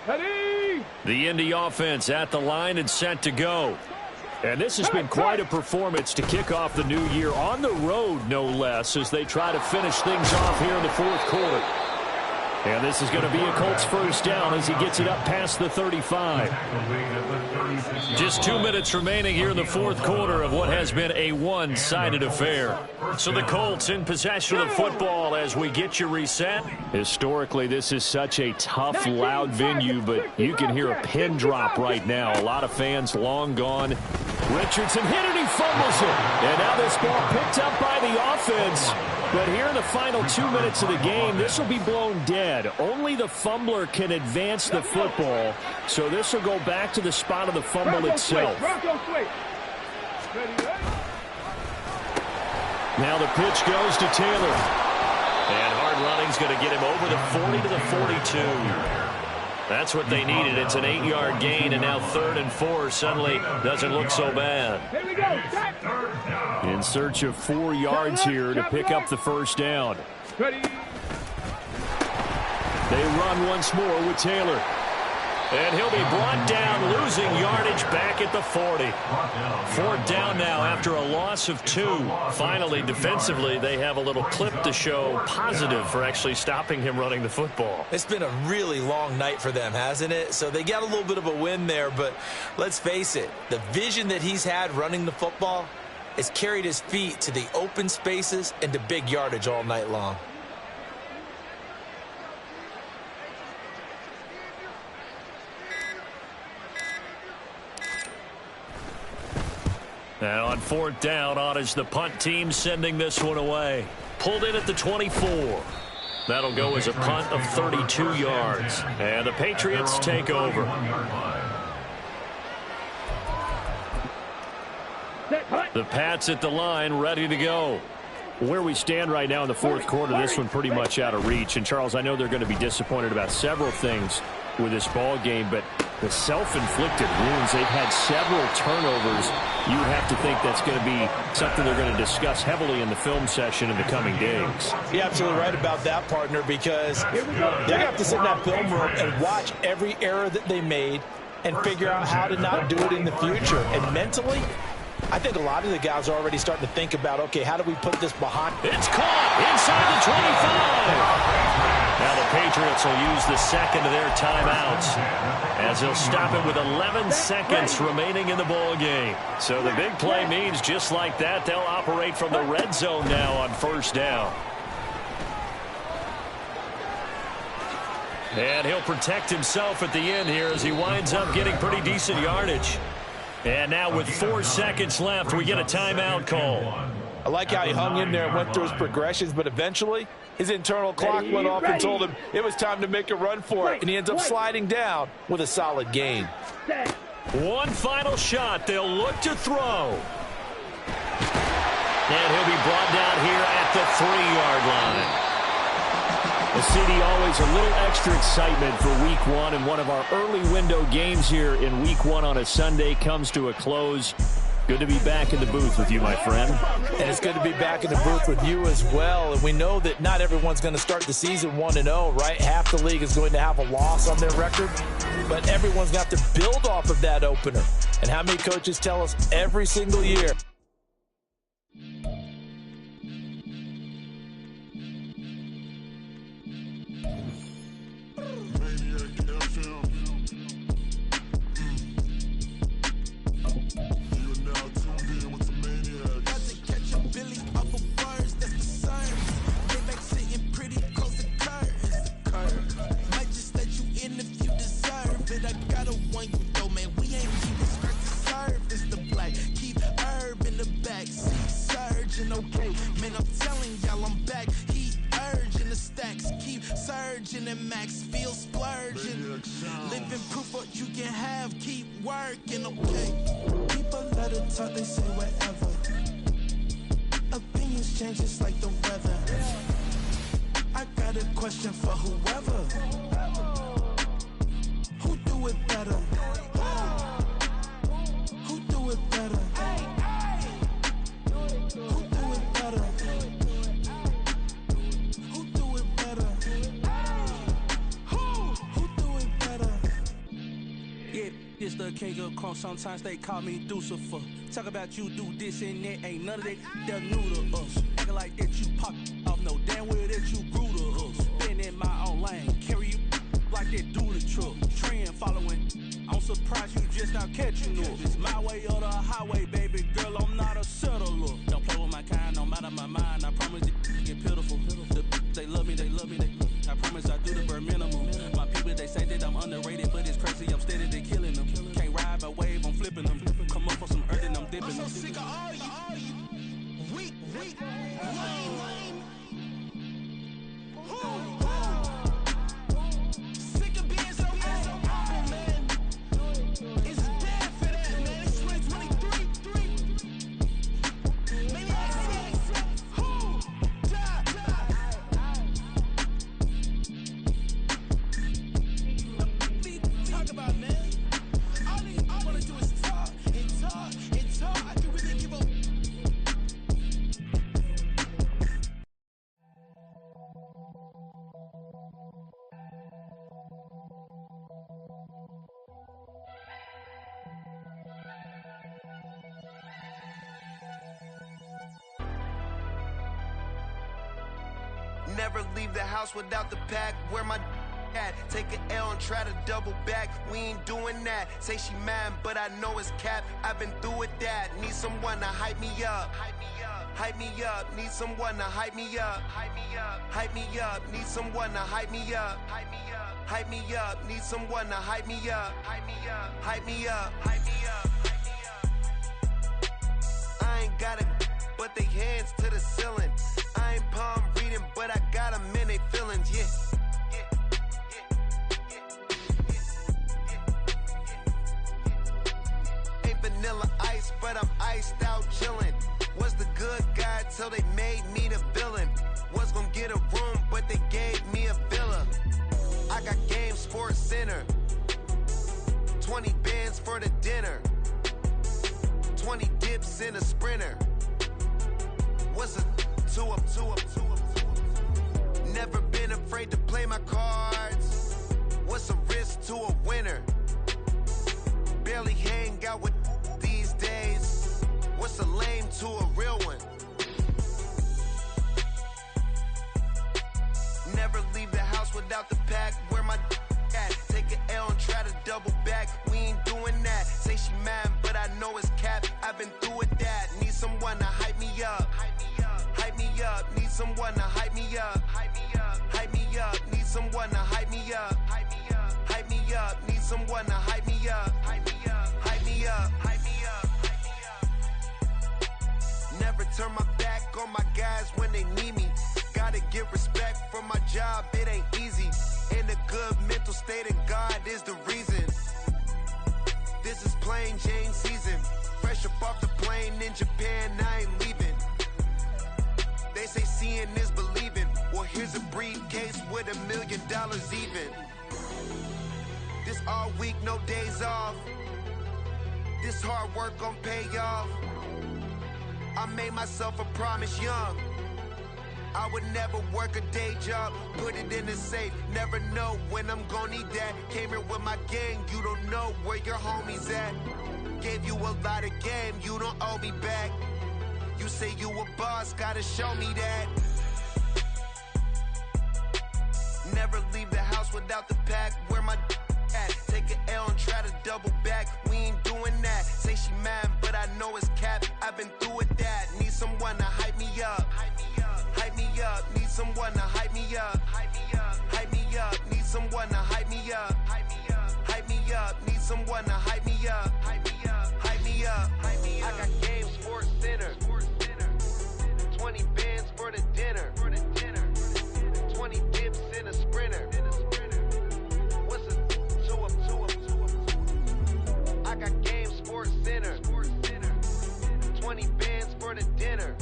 Ready? The Indy offense at the line and set to go. And this has been quite a performance to kick off the new year on the road, no less, as they try to finish things off here in the fourth quarter. And this is going to be a Colts first down as he gets it up past the 35. Just 2 minutes remaining here in the fourth quarter of what has been a one-sided affair. So the Colts in possession of the football as we get you reset. Historically, this is such a tough, loud venue, but you can hear a pin drop right now. A lot of fans long gone. Richardson hit it, he fumbles it. And now this ball picked up by the offense. But here in the final 2 minutes of the game, this will be blown dead. Only the fumbler can advance the football, so this will go back to the spot of the fumble itself. Now the pitch goes to Taylor. And hard running's going to get him over the 40 to the 42. That's what they needed. It's an 8-yard gain, and now 3rd and 4 suddenly doesn't look so bad. Here we go. In search of 4 yards here to pick up the first down. Ready? They run once more with Taylor. And he'll be brought down, losing yardage back at the 40. 4th down now after a loss of 2. Finally, defensively, they have a little clip to show positive for actually stopping him running the football. It's been a really long night for them, hasn't it? So they got a little bit of a win there, but let's face it, the vision that he's had running the football has carried his feet to the open spaces and to big yardage all night long. Now on 4th down, on is the punt team sending this one away. Pulled in at the 24. That'll go as a punt of 32 yards. And the Patriots take over. The Pats at the line, ready to go. Where we stand right now in the fourth quarter, this one pretty much out of reach. And, Charles, I know they're going to be disappointed about several things with this ball game, but the self-inflicted wounds, they've had several turnovers. You have to think that's going to be something they're going to discuss heavily in the film session in the coming days. You're absolutely right about that, partner, because they're going to have to sit in that film room and watch every error that they made and figure out how to not do it in the future. And mentally, I think a lot of the guys are already starting to think about, okay, how do we put this behind? It's caught inside the 25. Now the Patriots will use the second of their timeouts as they'll stop it with 11 seconds remaining in the ball game. So the big play means just like that, they'll operate from the red zone now on first down. And he'll protect himself at the end here as he winds up getting pretty decent yardage. And now with 4 seconds left, we get a timeout call. I like how he hung in there and went through his progressions, but eventually his internal clock went off and told him it was time to make a run for it, and he ends up sliding down with a solid gain. One final shot. They'll look to throw. And he'll be brought down here at the 3-yard line. The CD, always a little extra excitement for Week 1, and one of our early window games here in Week 1 on a Sunday comes to a close. Good to be back in the booth with you, my friend. And it's good to be back in the booth with you as well. And we know that not everyone's going to start the season 1-0, right? Half the league is going to have a loss on their record. But everyone's got to build off of that opener. And how many coaches tell us every single year? Sometimes they call me Deucifer. Talk about you do this and that. Ain't none of that, they're new to us. Acting like that you pop off, no damn well that you grew to us. Been in my own lane, carry you like that do the truck. Trend following, I'm surprised you just not catching up. It's my way or the highway, baby girl, I'm not a settler. Don't play with my kind, no matter my mind. I promise it get pitiful. They love me, I promise I do the bare minimum. My people, they say that I'm underrated, but it's crazy, I'm steady, they killing them. Can't ride my wave, I'm flipping them. Come up for some earth and I'm dipping them. I'm so sick of all you weak, lame. Sick of being so humble, man. It's dead for that, man. It's 2023. Talk about, man. All I wanna do is talk and talk and talk. I can really give up. Never leave the house without the pack. Where my at? Take an L and try to double back. We ain't doing that. Say she mad, but I know it's cap. I've been through with that. Need someone to hype me up. Hype me up. Need someone to hype me up. Hype me up. Need someone to hype me up. Hype me up. Need someone to hype me up. Hype me up. I ain't got it, but they hands to the ceiling. I ain't palm reading, but I got them in they feelings, yeah. Ain't vanilla ice, but I'm iced out chillin'. Was the good guy till they made me the villain. Was gonna get a room, but they gave me a villa. I got Game Sports Center. 20 bands for the dinner. 20 dips in a Sprinter. What's a two up? Never been afraid to play my cards. What's a risk to a winner? Barely hang out with these days. What's a lame to a real one? Never leave the house house without the pack. Where my at? Take an L and try to double back. We ain't doing that. Say she mad, but I know it's cap. I've been through with that. Need someone to hype me up. Hype me up. Need someone to hype me up. Hype me up. Need someone to hype me up. Hype me up. Need someone to hype me up. Hype me up. Hype me up. Never turn my back on my guys when they need me. Gotta get respect from my job, it ain't easy. In a good mental state and God is the reason. This is plain Jane season. Fresh up off the plane in Japan, I ain't leaving. They say seeing is believing. Well, here's a briefcase with $1 million even. This all week, no days off. This hard work gon' pay off. I made myself a promise young. I would never work a day job, put it in the safe. Never know when I'm gon' need that. Came here with my gang, you don't know where your homies at. Gave you a lot of game, you don't owe me back. You say you a boss, gotta show me that. Never leave the house without the pack. Where my at? Take an L and try to double back. We ain't doing that. Say she mad, but I know it's cap. I've been through with that. Need someone to hype me up. Hype me up. Need someone to hype me up. Hype me up. Need someone to hype me up. Hype me up. Need someone to hype me up. Hype me up. I got Game Sports Center. 20 bands for the dinner. 20 dips in a sprinter. What's a two up? I got Game Sports Center. 20 bands for the dinner.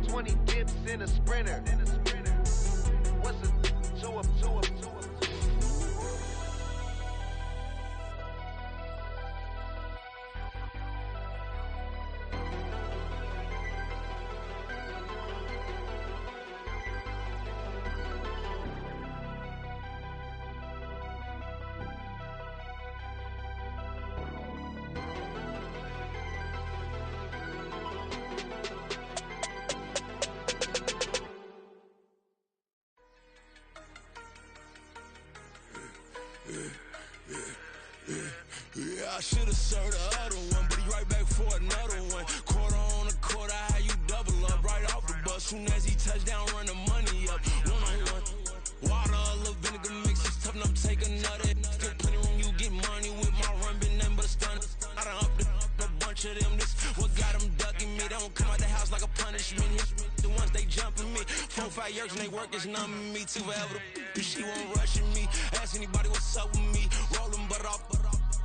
20 dips in a sprinter. What's a two up? Yeah, I should've served the other one, but he right back for another one. Quarter on a quarter, how you double up right off the bus. Soon as he touch down, run the money up. One-on-one. Water, a little vinegar mix, it's tough enough to take another. Still plenty room, you get money with my run, been nothing but a stun. I done up a bunch of them, this what got them ducking me. They don't come out the house like a punishment. The ones they jumping me. 4-5 years and they work is numbing me. Too forever, she won't rushing me. Ask anybody what's up with me. Rolling butter off.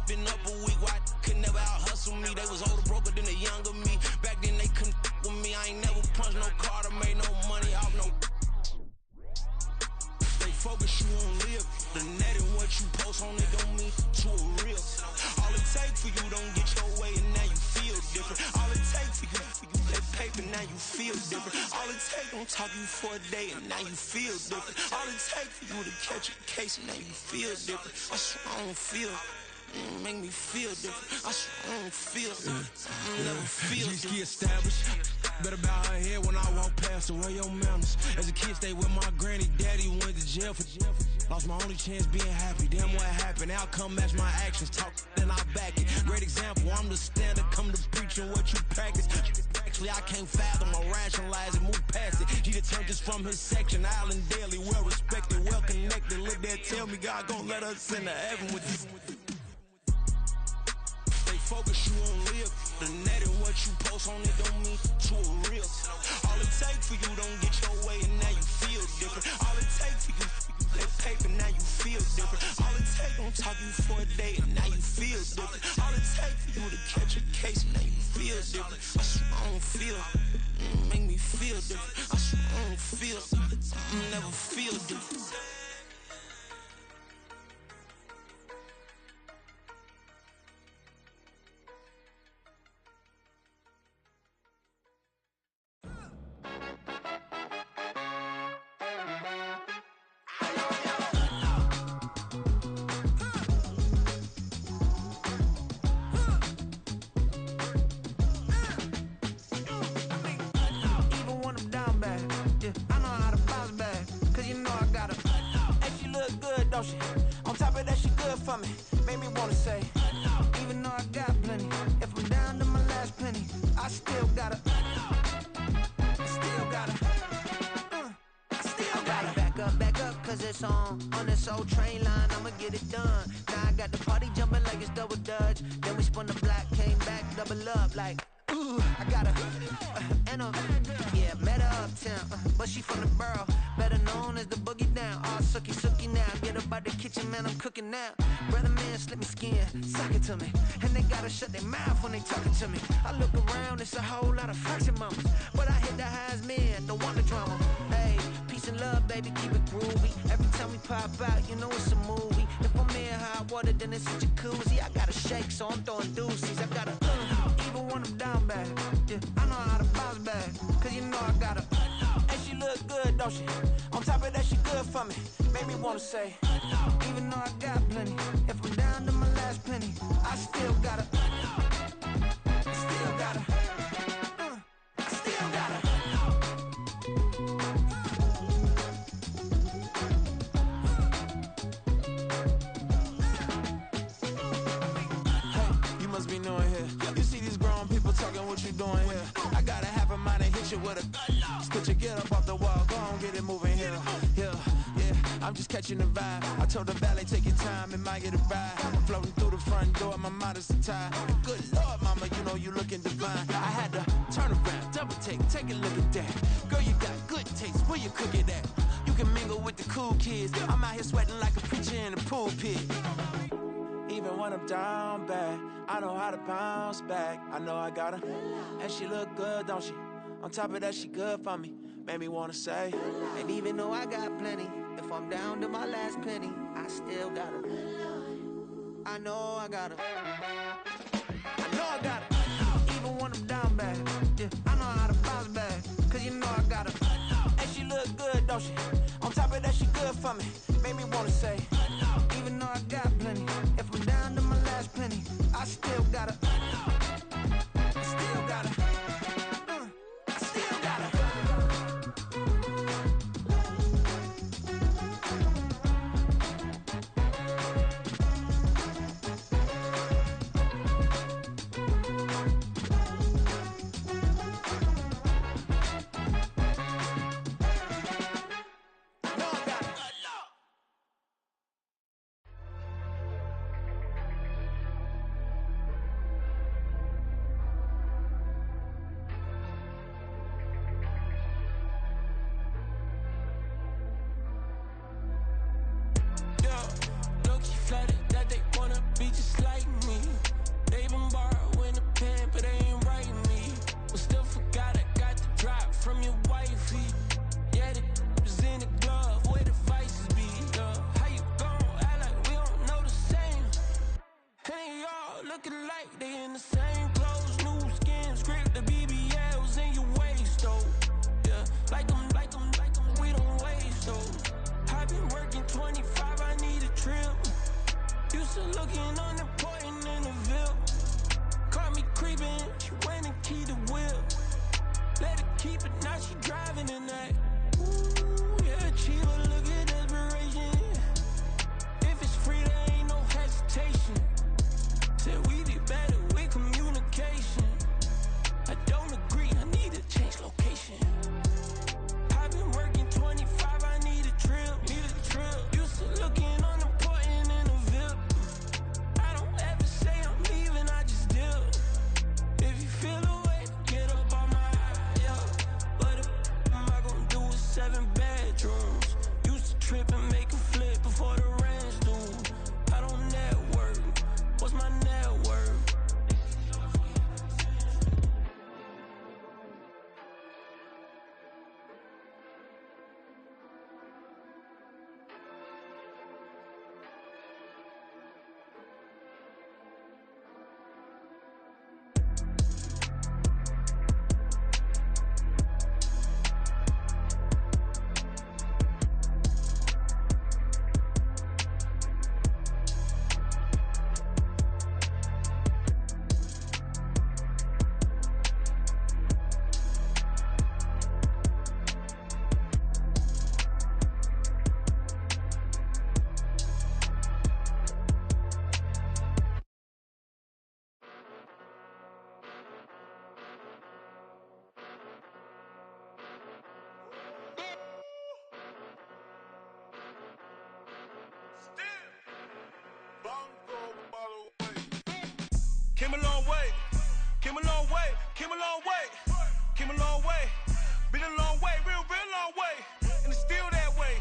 Been up a week, why could never out hustle me? They was older, broker than the younger me. Back then they couldn't with me. I ain't never punched no card or made no money off no. They focus, you on live. The net and what you post on it don't mean to a real. All it take for you don't get your way and now you feel different. All it take for you that paper, now you feel different. All it take don't talk you for a day and now you feel different. All it take for you to catch a case and now you feel different. I swear I don't feel. Make me feel different. I swear I don't feel. I never feel different. G-ski established. Better bow her head when I walk past her. Where your manners? As a kid, stayed with my granny. Daddy went to jail for. Lost my only chance being happy. Damn, what happened? Outcome match my actions. Talk, then I back it. Great example. I'm the standard. Come to preaching what you practice. Actually, I can't fathom or rationalize and move past it. He turned this from his section. Island Daily, well respected, well connected. Look there, tell me God gon' let us into heaven with you. Focus, you on live. The net and what you post on it don't mean to a real. All it take for you don't get your way and now you feel different. All it take for you that paper, now you feel different. All it take don't talk you for a day and now you feel different. All it take for you to catch a case and now you feel different. I swear I don't feel. Make me feel different. I swear I don't feel. I never feel different. for me, made me wanna say, even though I got plenty, if I'm down to my last penny, I still gotta, back up, cause it's on this old train line, I'ma get it done. Now I got the party jumping like it's double dutch. Then we spun the block, came back, double up like, ooh, I got a, and a, yeah, met her uptown, but she from the borough, better known as the boogie down. All sucky now, get up out the kitchen, man, I'm cooking now. Brother man, slip me skin, suck it to me, and they gotta shut their mouth when they talking to me. I look around, it's a whole lot of fraction mamas, but I hit the highs, man, don't want the drama. Hey, peace and love, baby, keep it groovy. Every time we pop out, you know it's a movie. If I'm in hot water, then it's a jacuzzi. I gotta shake, so I'm throwing deuces. I gotta, even when I'm down bad, yeah, I know how to bounce back, cause you know I gotta, and she look good, don't she? On top of that, she good for me, made me wanna say, even though I got plenty, if I'm down to my last penny, I still gotta, still gotta. What you doing here? I got a half a mind to hit you with a spit you, get up off the wall, go on, get it moving here. Yeah, I'm just catching the vibe. I told the valet, take your time, it might get a ride. Floating through the front door, my modest attire. Good Lord, mama, you know you looking divine. I had to turn around, double take a look at that. Girl, you got good taste, where you cook it at? You can mingle with the cool kids. I'm out here sweating like a preacher in the pulpit. Even when I'm down bad, I know how to bounce back. I know I got her, and she look good, don't she? On top of that, she good for me, made me wanna say. And even though I got plenty, if I'm down to my last penny, I still got her. I know I got her. I know I got her. Even when I'm down bad, yeah, I know how to bounce back, cause you know I got her. And she look good, don't she? On top of that, she good for me, made me wanna say, even though I got plenty, if I'm down to my last penny, I still gotta, still gotta, still gotta. Came a long way. Came a long way. Came a long way. Came a long way. Been a long way. Real long way. And it's still that way.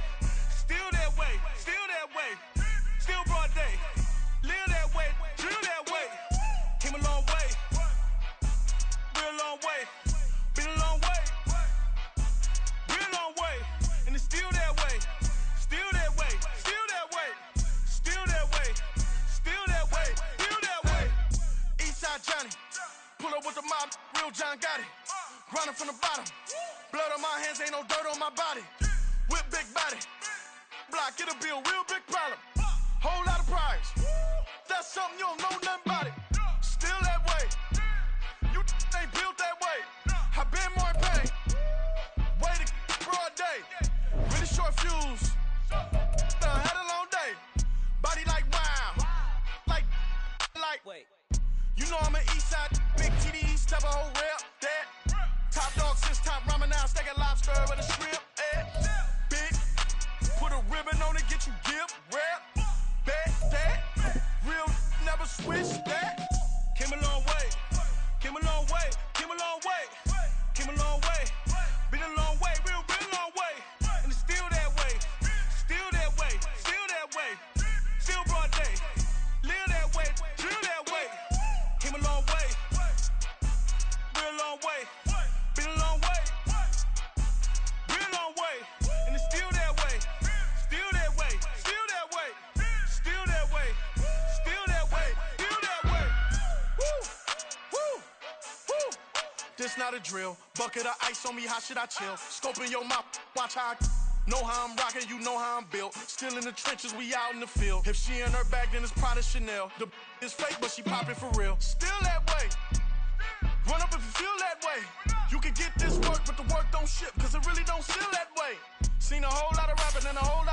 Still that way. Still that way. Still broad day. Live that way. Drill that way. Came a long way. Real long way. Been a long way. Real long way. And it's still that way. Still that way. Still that way. Still that way. Still that way. Still that way. Eastside Johnny. Pull up with the mob. Real John Gotti. Grinding from the bottom. Blood on my hands. Ain't no dirt on my body. Whip big body. Block. Get a bill. Real big problem. Whole lot of prize. That's something you don't know nothing about it. Still that way. You ain't built that way. I been more in pain. Way to broad day. Really short fuse. Done had a long day. Body like wow. Like. Wait. You know I'm an east side. Big TD, step a whole rep. That. Top dog since top ramen now. Steak a lobster with a shrimp. Big. Put a ribbon on it. Get you give. Rep. Bet that. Real never switch that. Came a long way. Came a long way. Came a long way. Came a long way. Been a long way. Real long way. And it's still that way. Still that way. Still that way. Still broad day. Live that way. Drill that way. Came a long way. Real long way. Been a long way. Real long way. And it's still that way. Still that way. Still that way. Still that way. Still that way. Still that way. Woo. Woo. Woo. This not a drill. Bucket of ice on me. How should I chill? Scoping your mouth. Watch how I know how I'm rocking. You know how I'm built. Still in the trenches. We out in the field. If she in her bag, then it's Prada Chanel. The is fake, but she popping for real. Still that way. Run up if you feel that way. You can get this work, but the work don't ship, cause it really don't feel that way. Seen a whole lot of rapping and a whole